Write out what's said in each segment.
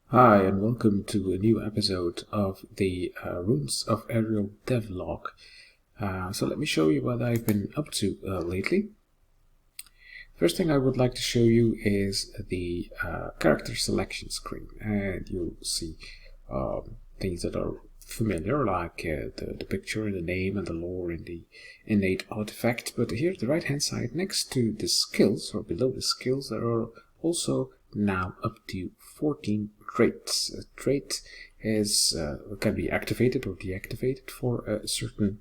Hi and welcome to a new episode of the Runes of Aerial devlog. So let me show you what I've been up to lately. First thing I would like to show you is the character selection screen, and you'll see things that are familiar, like the picture and the name and the lore and the innate artifact. But here at the right hand side, next to the skills, or below the skills, there are also now up to 14 traits. A trait is can be activated or deactivated for a certain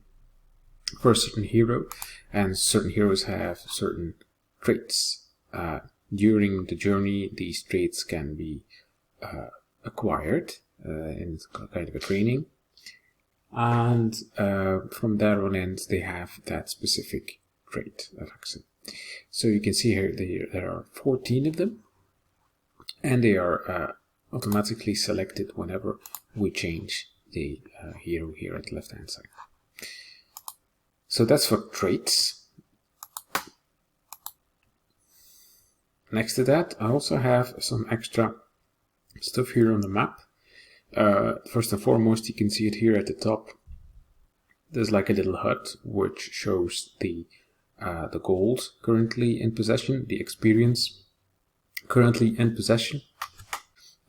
hero, and certain heroes have certain traits. During the journey, these traits can be acquired in kind of a training, and from there on in they have that specific trait affects it. So you can see here there are 14 of them, and they are automatically selected whenever we change the hero here at the left hand side. So that's for traits. Next to that, I also have some extra stuff here on the map. First and foremost, you can see it here at the top. There's like a little hut which shows the gold currently in possession, the experience currently in possession.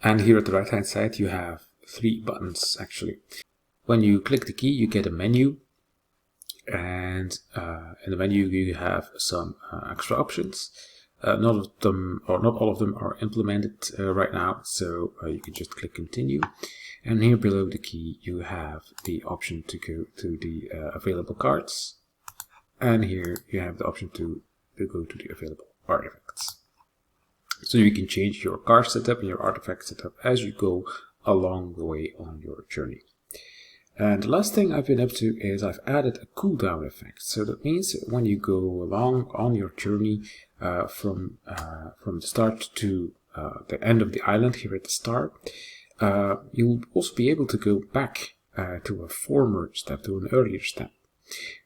And here at the right hand side you have 3 buttons actually. When you click the key you get a menu, and in the menu you have some extra options. Not all of them are implemented right now, so you can just click continue. And here below the key you have the option to go to the available cards, and here you have the option to go to the available artifacts. So you can change your card setup and your artifact setup as you go along the way on your journey. And the last thing I've been up to is I've added a cooldown effect. So that means when you go along on your journey from the start to the end of the island here at the start, you'll also be able to go back to a former step, to an earlier step.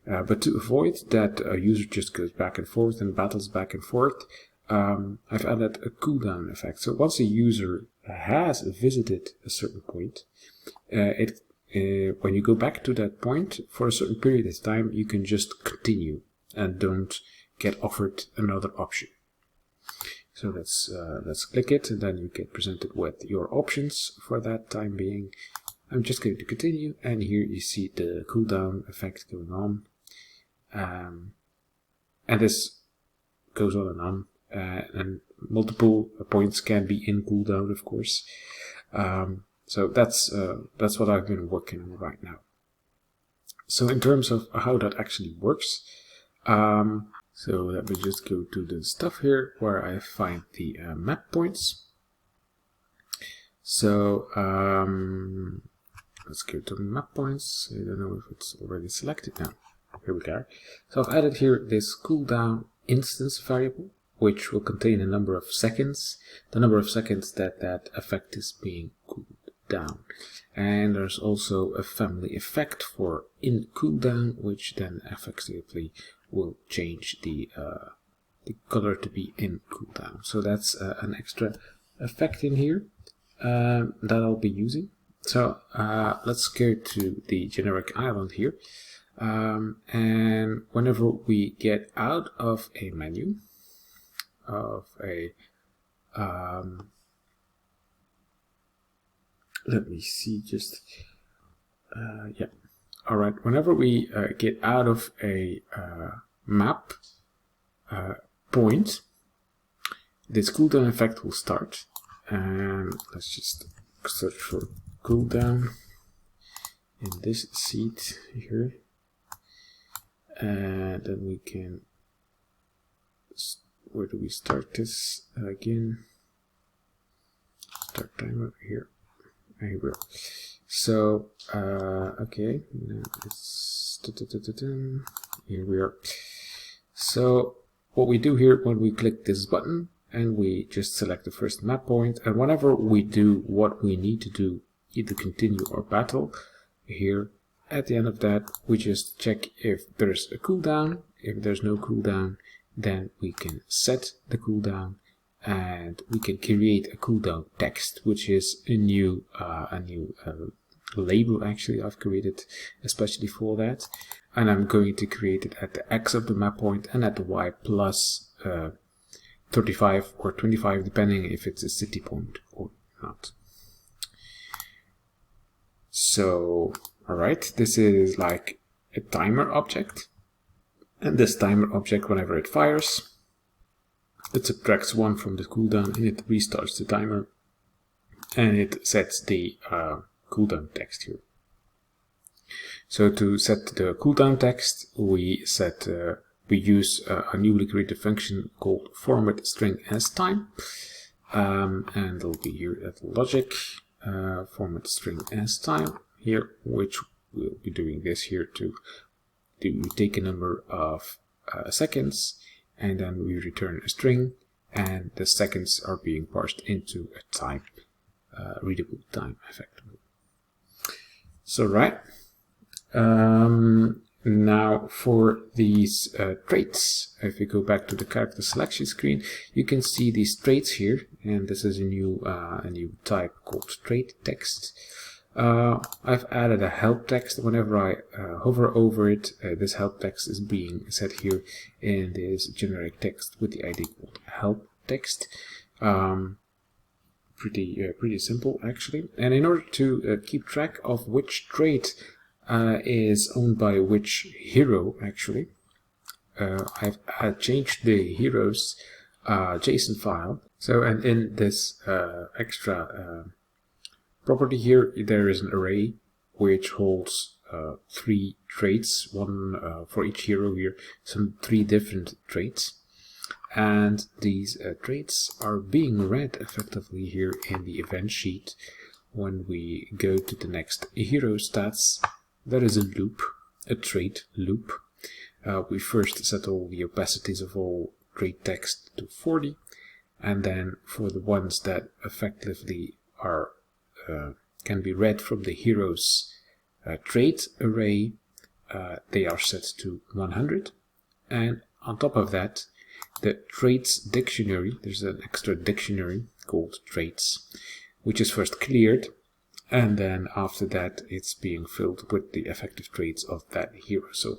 But to avoid that a user just goes back and forth and battles back and forth, I've added a cooldown effect. So once a user has visited a certain point, when you go back to that point for a certain period of time, you can just continue and don't get offered another option. So let's click it, and then you get presented with your options for that time being. I'm just going to continue, and here you see the cooldown effect going on, and this goes on and on. And multiple points can be in cooldown, of course. So that's what I've been working on right now. So in terms of how that actually works, so let me just go to the stuff here where I find the map points. So let's go to map points. I don't know if it's already selected now. Here we go. So I've added here this cooldown instance variable, which will contain a number of seconds, the number of seconds that effect is being cooled down. And there's also a family effect for in cooldown, which then effectively will change the color to be in cooldown. So that's an extra effect in here that I'll be using. So let's go to the generic island here, and whenever we get out of a menu, of a let me see, just yeah, all right, whenever we get out of a map point, this cooldown effect will start. And let's just search for cooldown in this seat here, and then we can, where do we start this again? Start timer here. Here we go. So okay, now it's here we are. So what we do here when we click this button, and we just select the first map point, and whenever we do what we need to do, either continue or battle, here at the end of that we just check if there's a cooldown. If there's no cooldown, then we can set the cooldown, and we can create a cooldown text, which is a new label actually I've created especially for that, and I'm going to create it at the X of the map point and at the Y plus 35 or 25 depending if it's a city point or not. So alright, this is like a timer object, and this timer object, whenever it fires, it subtracts 1 from the cooldown and it restarts the timer, and it sets the cooldown text here. So to set the cooldown text, we use a newly created function called format string as time, and it'll be here at logic format string as time here, which we'll be doing this here to take a number of seconds, and then we return a string, and the seconds are being parsed into a type, readable time effectively. So right, now for these traits, if we go back to the character selection screen, you can see these traits here, and this is a new type called trait text. I've added a help text. Whenever I hover over it, this help text is being set here in this generic text with the ID called help text. Pretty simple actually. And in order to keep track of which trait is owned by which hero actually, I've changed the heroes JSON file. So, and in this extra property here, there is an array which holds 3 traits, one for each hero here, 3 different traits. And these traits are being read effectively here in the event sheet. When we go to the next hero stats, there is a loop, a trait loop. We first set all the opacities of all trait text to 40, and then for the ones that effectively are can be read from the hero's trait array, they are set to 100. And on top of that, the traits dictionary, there's an extra dictionary called traits, which is first cleared, and then after that it's being filled with the effective traits of that hero. So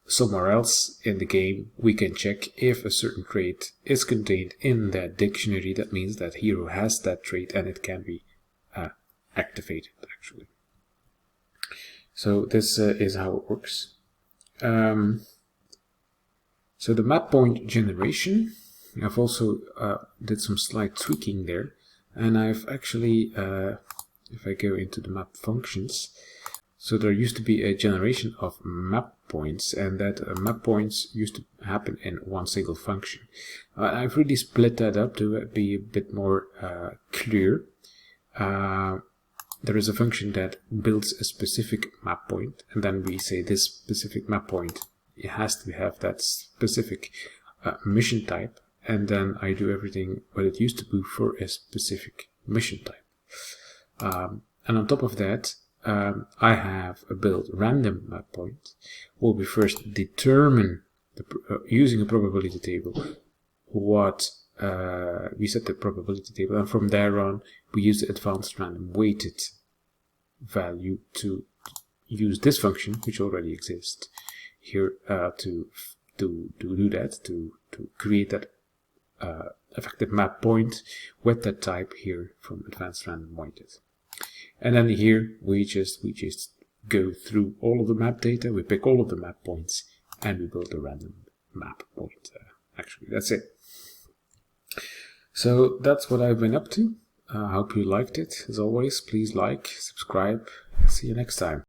somewhere else in the game we can check if a certain trait is contained in that dictionary. That means that hero has that trait and it can be activated actually. So this is how it works. So the map point generation, I've also did some slight tweaking there, and I've actually, if I go into the map functions, so there used to be a generation of map points, and that map points used to happen in one single function. I've really split that up to be a bit more clear. There is a function that builds a specific map point, and then we say this specific map point, it has to have that specific mission type, and then I do everything what it used to do for a specific mission type. And on top of that, I have a build random map point, where we first determine, using a probability table, what we set the probability table, and from there on we use the advanced random weighted value to use this function, which already exists here, to do that, to create that effective map point with that type here from advanced random weighted. And then here we just go through all of the map data, we pick all of the map points, and we build a random map point. Actually, that's it. So that's what I've been up to. I hope you liked it. As always, please like, subscribe. See you next time.